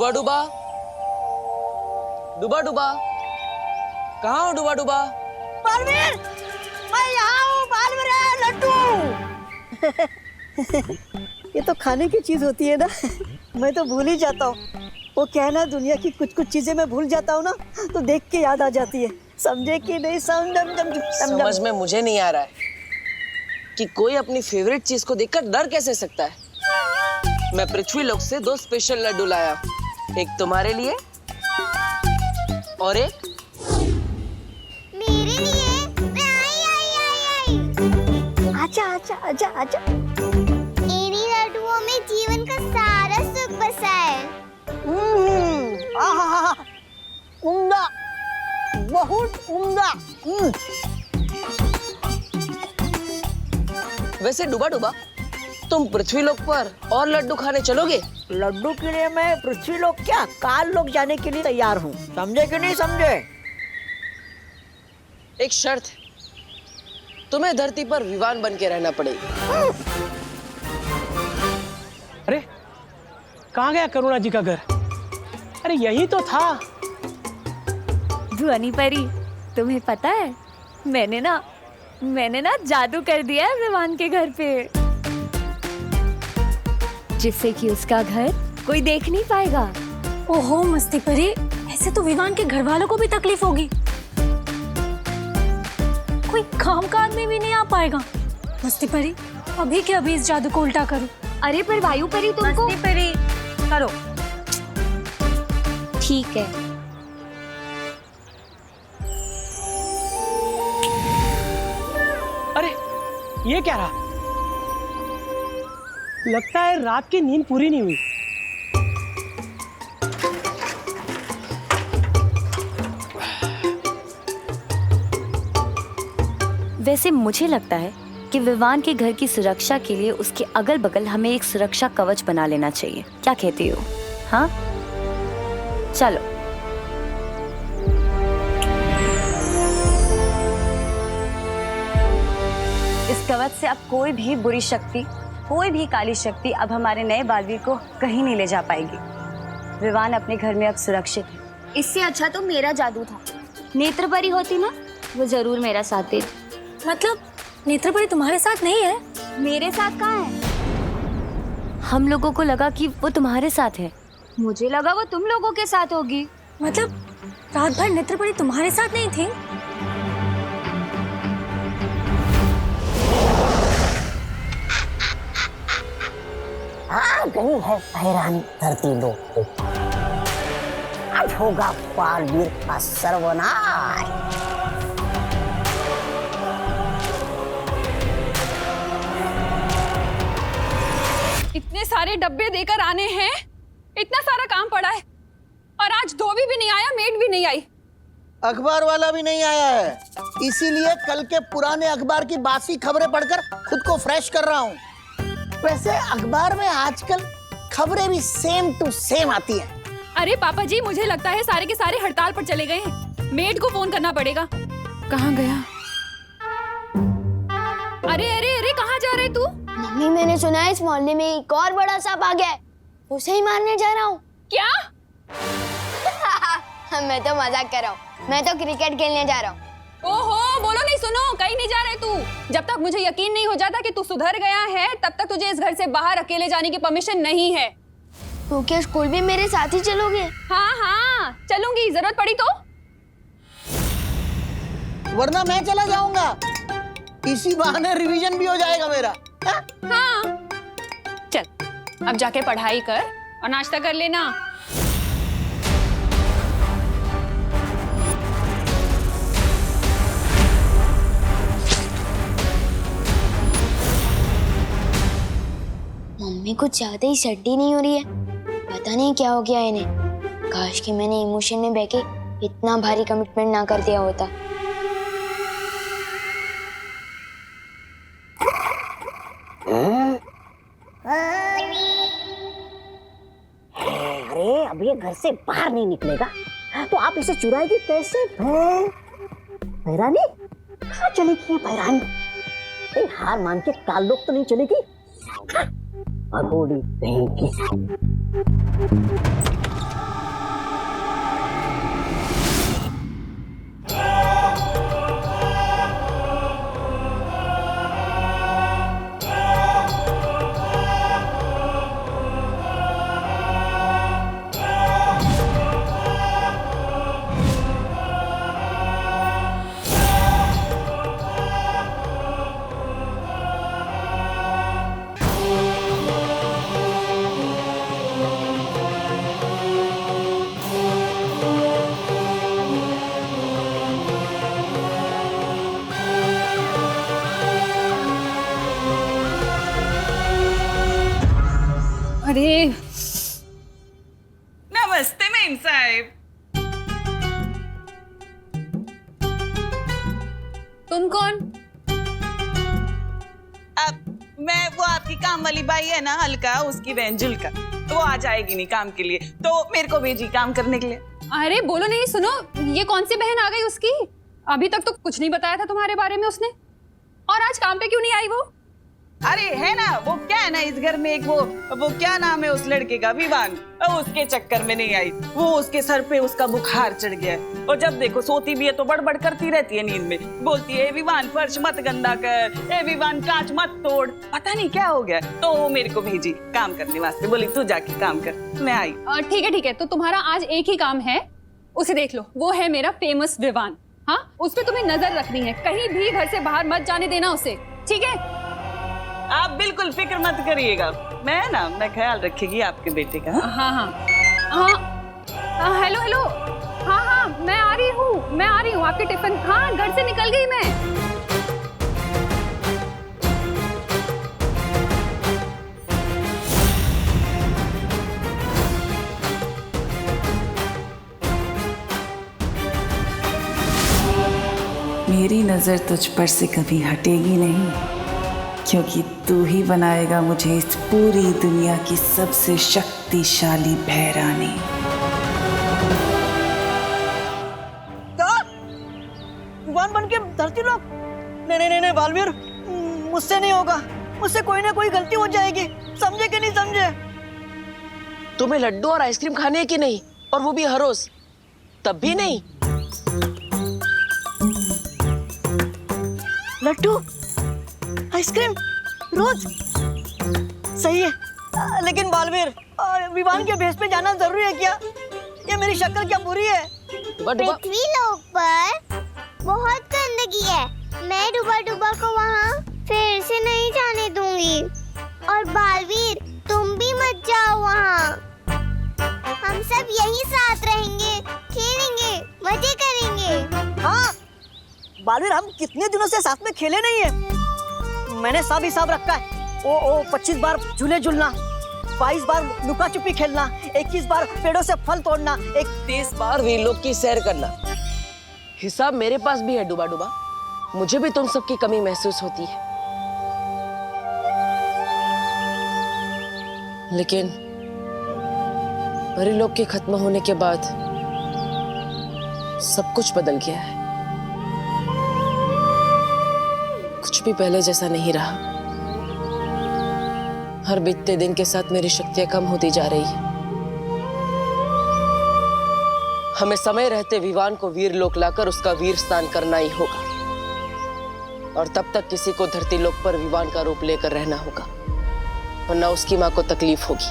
डूबा डूबा डूबा डूबा, कहाँ हो डूबा डूबा? बालवीर, मैं यहाँ हूँ। बालवीर, लड्डू। ये तो खाने की चीज होती है ना। मैं तो भूल ही जाता हूँ। वो क्या है ना, दुनिया की कुछ कुछ चीजें मैं भूल जाता हूँ ना, तो देख के याद आ जाती है। समझे कि नहीं? समझ में मुझे नहीं आ रहा है कि कोई अपनी फेवरेट चीज को देखकर डर कैसे सकता है। मैं पृथ्वी लोक से 2 स्पेशल लड्डू लाया, एक तुम्हारे लिए और एक मेरे लिए। मैं आई। आजा आजा आजा आजा। इन्हीं लड्डुओं में जीवन का सारा सुख बसा है। आहा, उम्दा, बहुत उम्दा। वैसे डूबा डूबा, तुम पृथ्वी लोक पर और लड्डू खाने चलोगे? लड्डू के लिए मैं पृथ्वी लोक क्या, काल लोक जाने के लिए तैयार हूँ। समझे कि नहीं समझे? एक शर्त है, तुम्हें धरती पर विवान बन के रहना पड़ेगा। अरे कहाँ गया करुणा जी का घर? अरे यही तो था। ध्वनि परी, तुम्हें पता है मैंने ना जादू कर दिया है विवान के घर पे, जिससे कि उसका घर कोई देख नहीं पाएगा। ओहो मस्ती परी, ऐसे तो विवान के घर वालों को भी तकलीफ होगी। कोई काम काज में भी नहीं आ पाएगा। मस्ती परी, अभी के अभी इस जादू को उल्टा करो। अरे पर वायु परी तुमको। मस्ती परी करो। ठीक है। अरे ये क्या रहा? लगता है रात की नींद पूरी नहीं हुई। वैसे मुझे लगता है कि विवान के घर की सुरक्षा के लिए उसके अगल बगल हमें एक सुरक्षा कवच बना लेना चाहिए। क्या कहती हो? हाँ चलो। इस कवच से अब कोई भी बुरी शक्ति, कोई भी काली शक्ति अब हमारे नए बालवीर को कहीं नहीं ले जा पाएगी। विवान अपने घर में अब सुरक्षित है। इससे अच्छा तो मेरा जादू था। नेत्र परी होती ना, वो जरूर मेरा साथ देती। मतलब नेत्र परी तुम्हारे साथ नहीं है? मेरे साथ कहाँ है? हम लोगों को लगा कि वो तुम्हारे साथ है। मुझे लगा वो तुम लोगों के साथ होगी। मतलब रात भर नेत्र परी तुम्हारे साथ नहीं थी? आ गई है हैरानी धरती लोक को। अब होगा बालवीर का सर्वनाश। इतने सारे डब्बे देकर आने हैं, इतना सारा काम पड़ा है, और आज धोबी भी नहीं आया, मेड भी नहीं आई, अखबार वाला भी नहीं आया है। इसीलिए कल के पुराने अखबार की बासी खबरें पढ़कर खुद को फ्रेश कर रहा हूँ। वैसे अखबार में आजकल खबरें भी सेम टू सेम आती हैं। अरे पापा जी, मुझे लगता है सारे के सारे हड़ताल पर चले गए हैं। मेड को फोन करना पड़ेगा। कहाँ गया? अरे अरे अरे, कहाँ जा रहे तू? मम्मी, मैंने सुना है इस मोहल्ले में एक और बड़ा सांप आ गया है, उसे ही मारने जा रहा हूँ। क्या? मैं तो मजाक कर रहा हूँ, मैं तो क्रिकेट खेलने जा रहा हूँ। ओहो, बोलो नहीं, सुनो, कहीं नहीं जा रहे तू। जब तक मुझे यकीन नहीं हो जाता कि तू सुधर गया है, तब तक तुझे इस घर से बाहर अकेले जाने की परमिशन नहीं है। तो क्या स्कूल भी मेरे साथ ही चलोगे? हाँ हाँ चलूंगी, जरूरत पड़ी तो। वरना मैं चला जाऊंगा, इसी बहाने रिवीजन भी हो जाएगा मेरा। हाँ चल, अब जाके पढ़ाई कर और नाश्ता कर लेना। मम्मी कुछ ज्यादा ही सर्दी नहीं हो रही है, पता नहीं क्या हो गया इन्हें। काश कि मैंने इमोशन में बह के इतना भारी कमिटमेंट ना कर दिया होता। अरे अब ये घर से बाहर नहीं निकलेगा तो आप इसे चुराएगी कैसे? भैरानी कहाँ चलेगी ये भैरानी? कहीं हार मान के काल लोक तो नहीं चलेगी? भगोड़ी कहीं की। अरे नमस्ते मेम साहिब। तुम कौन? अब मैं वो आपकी काम वाली बाई है ना अलका, उसकी बहन जुल्का, तो वो आ जाएगी नहीं काम के लिए, तो मेरे को भेजी काम करने के लिए। अरे बोलो नहीं, सुनो, ये कौन सी बहन आ गई उसकी? अभी तक तो कुछ नहीं बताया था तुम्हारे बारे में उसने, और आज काम पे क्यों नहीं आई वो? अरे है ना, वो क्या है ना, इस घर में एक वो क्या नाम है उस लड़के का, विवान, उसके चक्कर में नहीं आई। वो उसके सर पे उसका बुखार चढ़ गया है, और जब देखो सोती भी है तो बड़बड़ करती रहती है नींद में, बोलती है विवान फर्श मत गंदा कर, ए विवान कांच मत तोड़, पता नहीं क्या हो गया। तो वो मेरे को भेजी काम करने वास्ते, बोली तू जाके काम कर। मैं आई। ठीक है, तो तुम्हारा आज एक ही काम है, उसे देख लो, वो है मेरा फेमस विवान। हाँ, उस पे तुम्हें नजर रखनी है, कहीं भी घर से बाहर मत जाने देना उसे, ठीक है? आप बिल्कुल फिक्र मत करिएगा, मैं ख्याल रखेगी आपके बेटे का। हाँ, हेलो, हाँ, मैं आ रही हूँ, आपके टिफिन, हाँ, घर से निकल गई मैं। मेरी नजर तुझ पर से कभी हटेगी नहीं, क्योंकि तू ही बनाएगा मुझे इस पूरी दुनिया की सबसे शक्तिशाली भैरानी। विवान बन के धरती लोग? नहीं बालवीर, मुझसे नहीं होगा, मुझसे कोई ना कोई गलती हो जाएगी, समझे कि नहीं समझे? तुम्हें लड्डू और आइसक्रीम खाने है कि नहीं, और वो भी हर रोज? तब भी नहीं? लड्डू आइसक्रीम रोज सही है, लेकिन बालवीर, विवान के भेष पे जाना जरूरी है क्या? ये मेरी शक्ल क्या बुरी है? पृथ्वी लोक पर बहुत गंदगी है, मैं डूबा को वहाँ फिर से नहीं जाने दूंगी। और बालवीर, तुम भी मत जाओ वहाँ, हम सब यहीं साथ रहेंगे, खेलेंगे, मजे करेंगे। हाँ बालवीर, हम कितने दिनों से साथ में खेले नहीं है। मैंने सब हिसाब रखा है। ओ 25 बार झूले झूलना, 22 बार लुका छुपी खेलना, 21 बार पेड़ों से फल तोड़ना, 31 बार वीरलोक की सैर करना। हिसाब मेरे पास भी है डूबा, मुझे भी तुम सबकी कमी महसूस होती है, लेकिन परिलोक के खत्म होने के बाद सब कुछ बदल गया है। कुछ भी पहले जैसा नहीं रहा। हर बीतते दिन के साथ मेरी शक्तियां कम होती जा रही है। हमें समय रहते विवान को वीर लोक लाकर उसका वीर स्नान करना ही होगा, और तब तक किसी को धरती लोक पर विवान का रूप लेकर रहना होगा, वरना उसकी मां को तकलीफ होगी।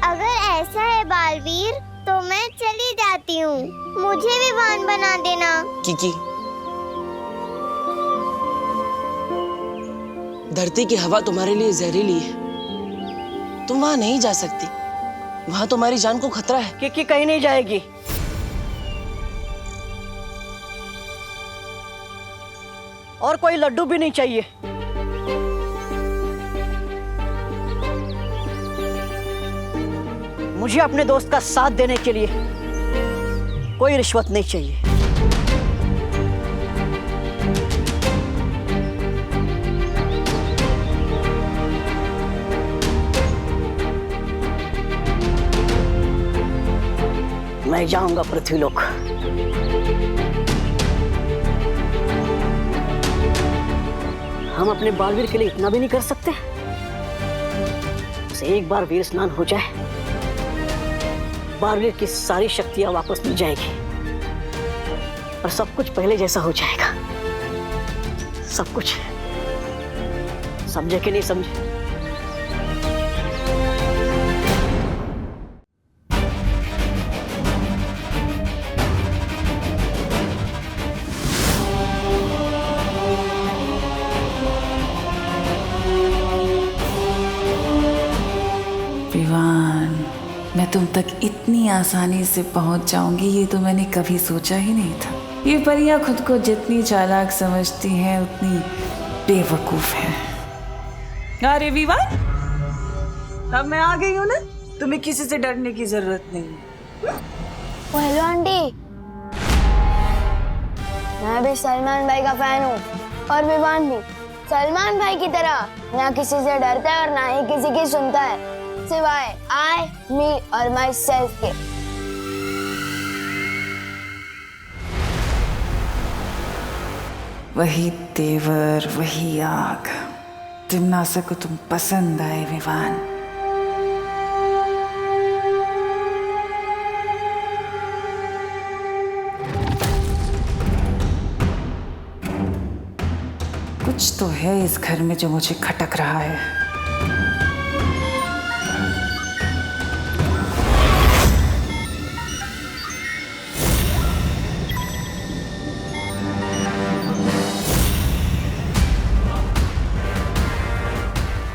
अगर ऐसा है बालवीर, तो मैं चली जाती हूँ, मुझे विवान बना देना। किकी, धरती की हवा तुम्हारे लिए जहरीली है, तुम वहां नहीं जा सकती, वहां तुम्हारी जान को खतरा है। किकी कहीं नहीं जाएगी। और कोई लड्डू भी नहीं चाहिए। मुझे अपने दोस्त का साथ देने के लिए कोई रिश्वत नहीं चाहिए। मैं जाऊंगा पृथ्वीलोक। हम अपने बालवीर के लिए इतना भी नहीं कर सकते? उसे एक बार वीर स्नान हो जाए, बालवीर की सारी शक्तियां वापस मिल जाएगी और सब कुछ पहले जैसा हो जाएगा। सब कुछ। समझे कि नहीं समझे? विवान, मैं तुम तक इतनी आसानी से पहुंच जाऊंगी ये तो मैंने कभी सोचा ही नहीं था। ये परियां खुद को जितनी चालाक समझती हैं उतनी बेवकूफ हैं। अरे विवान, अब मैं आ गई हूँ ना, तुम्हें किसी से डरने की जरूरत नहीं है। हेलो आंटी, मैं भी सलमान भाई का फैन हूँ और विवान भी। सलमान भाई की तरह ना किसी से डरता है और ना ही किसी की सुनता है, सिवाय आई, मी और माई सेल्फ के। वही तेवर, वही आग। तिमनासा को तुम पसंद आए विवान। कुछ तो है इस घर में जो मुझे खटक रहा है।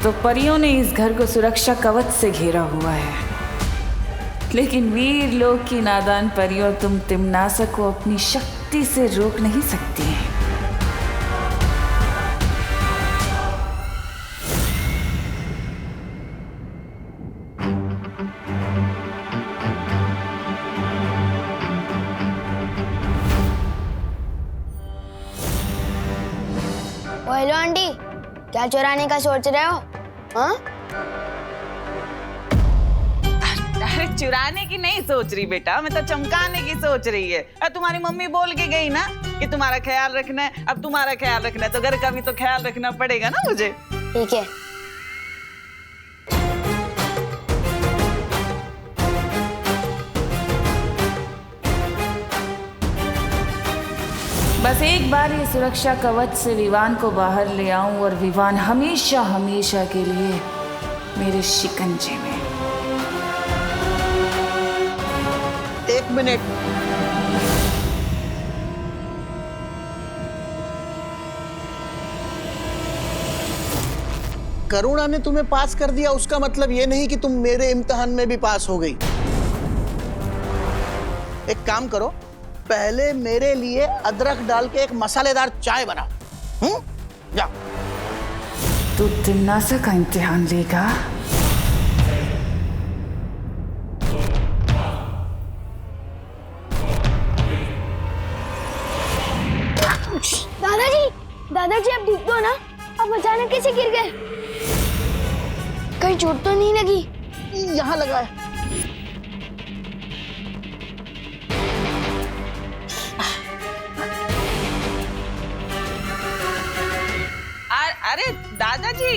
तो परियों ने इस घर को सुरक्षा कवच से घेरा हुआ है, लेकिन वीर लोक की नादान परियों, तुम तिमनासा को अपनी शक्ति से रोक नहीं सकती हैं। हेलो आंटी, क्या चुराने का सोच रहे हो? हाँ? अरे चुराने की नहीं सोच रही बेटा, मैं तो चमकाने की सोच रही है। और तुम्हारी मम्मी बोल के गई ना कि तुम्हारा ख्याल रखना है। अब तुम्हारा ख्याल रखना है तो घर का भी तो ख्याल रखना पड़ेगा ना मुझे। ठीक है। बस एक बार ये सुरक्षा कवच से विवान को बाहर ले आऊं और विवान हमेशा हमेशा के लिए मेरे शिकंजे में। 1 मिनट। करुणा ने तुम्हें पास कर दिया, उसका मतलब ये नहीं कि तुम मेरे इम्तिहान में भी पास हो गई। एक काम करो, पहले मेरे लिए अदरक डाल के एक मसालेदार चाय बनाओ। जा। तू तिमनासा का इम्तिहान लेगा? दादाजी आप ठीक हो ना? आप अचानक कैसे गिर गए? कहीं चोट तो नहीं लगी? यहाँ लगा है। अरे दादाजी,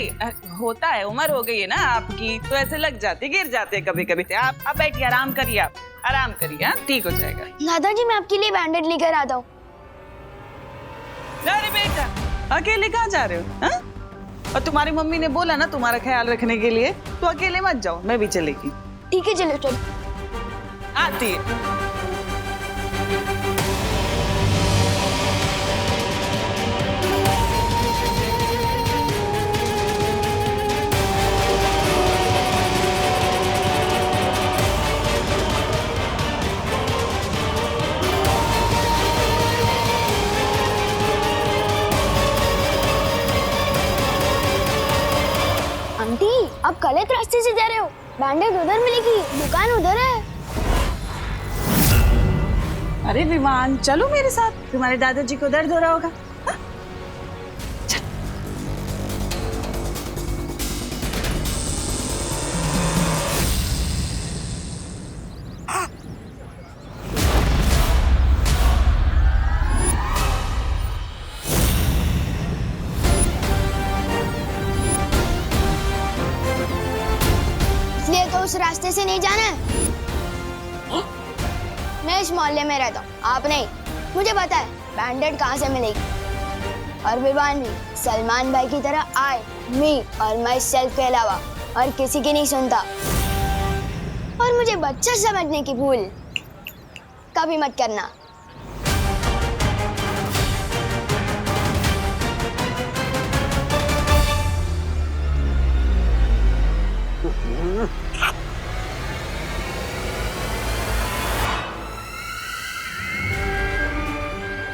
होता है, उम्र हो गई है ना आपकी, तो ऐसे लग जाते, गिर जाते कभी कभी। आप बैठिए, आराम करिए, आप आराम करिए, ठीक हो जाएगा। दादाजी मैं आपके लिए बैंडेड लेकर आता हूँ। अरे बेटा, अकेले कहाँ जा रहे हो? हा? और तुम्हारी मम्मी ने बोला ना तुम्हारा ख्याल रखने के लिए, तो अकेले मत जाओ, मैं भी चलेगी। ठीक है, चलो चलो। आती है। आंटी, आप गलत रास्ते से जा रहे हो। बैंडेड उधर मिलेगी, दुकान उधर है। अरे विमान, चलो मेरे साथ, तुम्हारे दादाजी को दर्द हो रहा होगा। इसलिए तो उस रास्ते से नहीं जाना है। मैं इस मोहल्ले में रहता हूँ, आप नहीं। मुझे पता है बैंडेड कहाँ से मिलेगी। और विवान भी सलमान भाई की तरह आई, मी और माई सेल्फ के अलावा और किसी की नहीं सुनता। और मुझे बच्चा समझने की भूल कभी मत करना।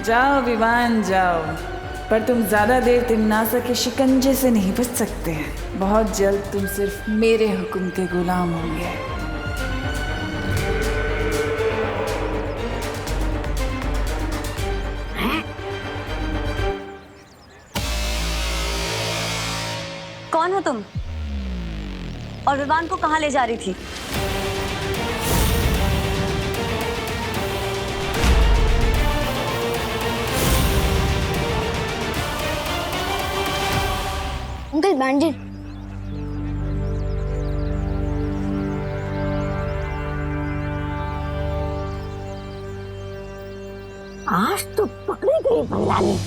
जाओ विवान, जाओ। पर तुम ज्यादा देर तिमनासा के शिकंजे से नहीं बच सकते हैं। बहुत जल्द तुम सिर्फ मेरे हुक्म के गुलाम होंगे। कौन हो तुम? और विवान को कहाँ ले जा रही थी? अंकल बैंडेड। आज तो पकड़ी गई भल्लानी।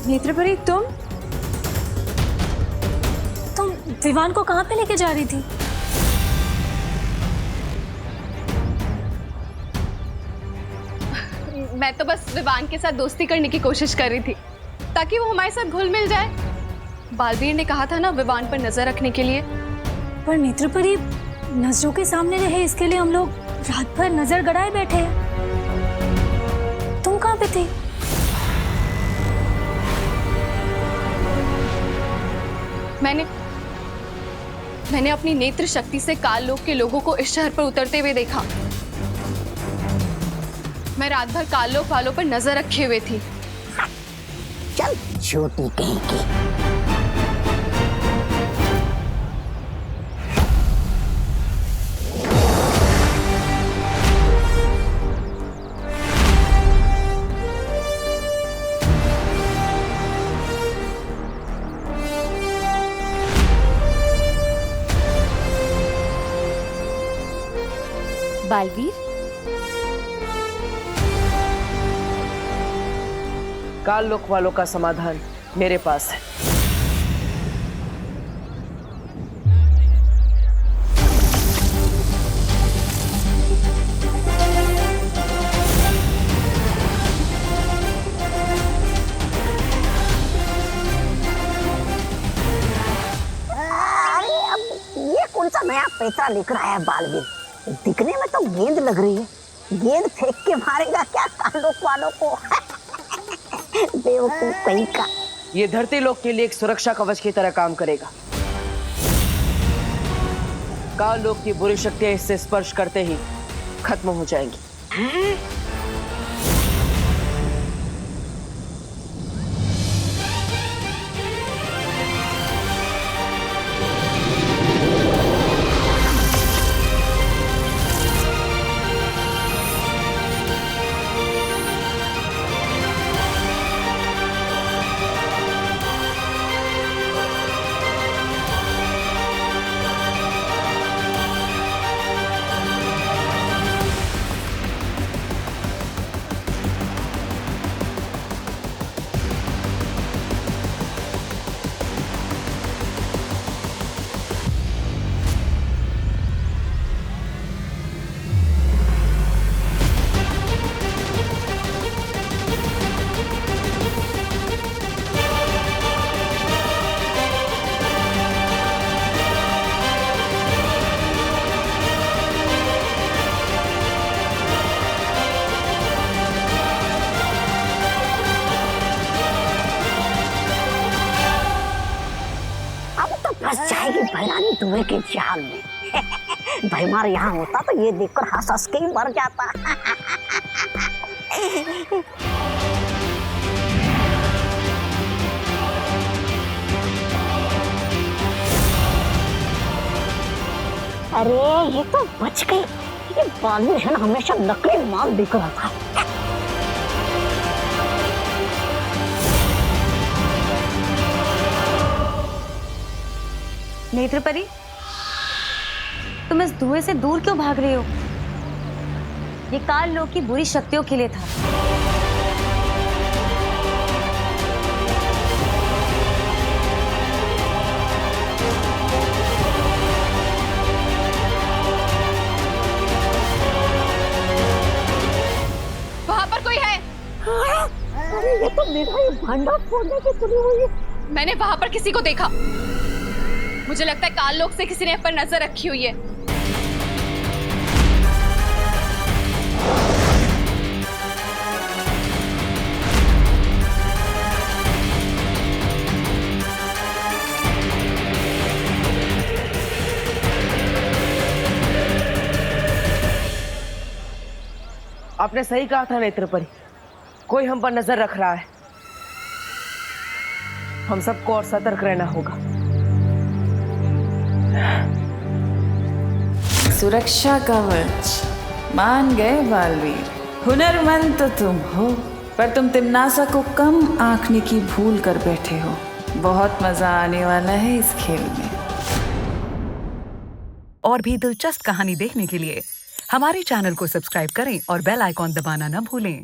नेत्रपरी, तुम विवान को कहाँ पे लेके जा रही थी? मैं तो बस विवान के साथ दोस्ती करने की कोशिश कर रही थी ताकि वो हमारे साथ घुल मिल जाए। बालवीर ने कहा था ना विवान पर नजर रखने के लिए। पर नेत्रपरी, नजरों के सामने रहे इसके लिए हम लोग रात भर नजर गड़ाए बैठे हैं। तुम कहाँ पे थी? मैंने अपनी नेत्र शक्ति से काल लोक के लोगों को इस शहर पर उतरते हुए देखा। मैं रात भर काल लोक वालों पर नजर रखे हुए थी। चल छोटी कहेगी। बालवीर, काल लोक वालों का समाधान मेरे पास है। अरे अब ये कौन सा नया पैसा लिख रहा है बालवीर? दिखने में तो गेंद लग रही है। गेंद फेंक के मारेगा क्या काल लोक वालों को? बेवकूफ कहीं का। ये धरती लोक के लिए एक सुरक्षा कवच की तरह काम करेगा। काल लोक की बुरी शक्तियां इससे स्पर्श करते ही खत्म हो जाएंगी। फंस जाएगी भलानी धुएं के जाल में। भैमार यहाँ होता तो ये देखकर हंस हंस के ही मर जाता। अरे ये तो बच गई। ये बालवीर है ना, हमेशा नकली माल बिक रहा था। नेत्रपरी, तुम इस धुएं से दूर क्यों भाग रही हो? ये काल लोक की बुरी शक्तियों के लिए था। मेरा ये भांडा फोड़ने की तुली हुई है। मैंने वहां पर किसी को देखा। मुझे लगता है काल लोक से किसी ने पर नजर रखी हुई है। आपने सही कहा था नेत्रपरी, कोई हम पर नजर रख रहा है। हम सबको और सतर्क रहना होगा। सुरक्षा कवच मान गए बालवीर। हुनरमंद तो तुम हो, पर तुम तिमनासा को कम आंकने की भूल कर बैठे हो। बहुत मजा आने वाला है इस खेल में। और भी दिलचस्प कहानी देखने के लिए हमारे चैनल को सब्सक्राइब करें और बेल आइकॉन दबाना न भूलें।